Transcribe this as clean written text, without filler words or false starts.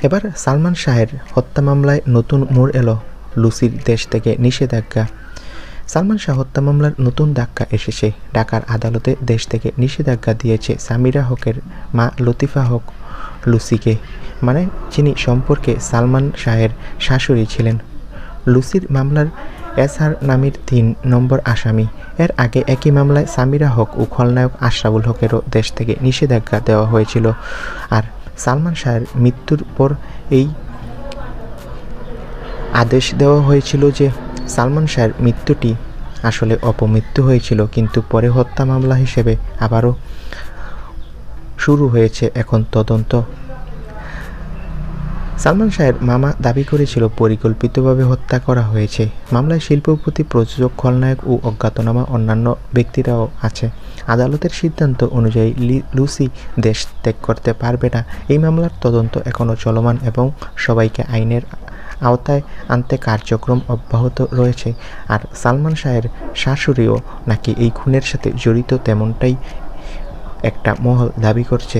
এবার সালমান শাহের হত্যা মামলায় নতুন মোড় এলো লুসির দেশ থেকে নিষেধাজ্ঞা। সালমান শাহ হত্যা মামলার নতুন ধাক্কা এসেছে। ঢাকার আদালতে দেশ থেকে নিষেধাজ্ঞা দিয়েছে সামিরা হকের মা লতিফা হক লুসিকে, মানে যিনি সম্পর্কে সালমান শাহের শাশুড়ি ছিলেন। লুসির মামলার এসআর নামের ৩ নম্বর আসামি। এর আগে একই মামলায় সামিরা হক ও খলনায়ক আশরাফুল হকেরও দেশ থেকে নিষেধাজ্ঞা দেওয়া হয়েছিল। আর সালমান শাহের মৃত্যুর পর এই আদেশ দেওয়া হয়েছিল যে সালমান শাহের মৃত্যুটি আসলে অপমৃত্যু হয়েছিল, কিন্তু পরে হত্যা মামলা হিসেবে আবারও শুরু হয়েছে এখন তদন্ত। সালমান শাহের মামা দাবি করেছিল পরিকল্পিতভাবে হত্যা করা হয়েছে। মামলায় শিল্পপতি, প্রযোজক, খলনায়ক ও অজ্ঞাতনামা অন্যান্য ব্যক্তিরাও আছে। আদালতের সিদ্ধান্ত অনুযায়ী লুসি দেশ ত্যাগ করতে পারবে না। এই মামলার তদন্ত এখনও চলমান এবং সবাইকে আইনের আওতায় আনতে কার্যক্রম অব্যাহত রয়েছে। আর সালমান শাহের শাশুড়িও নাকি এই খুনের সাথে জড়িত, তেমনটাই একটা মহল দাবি করছে।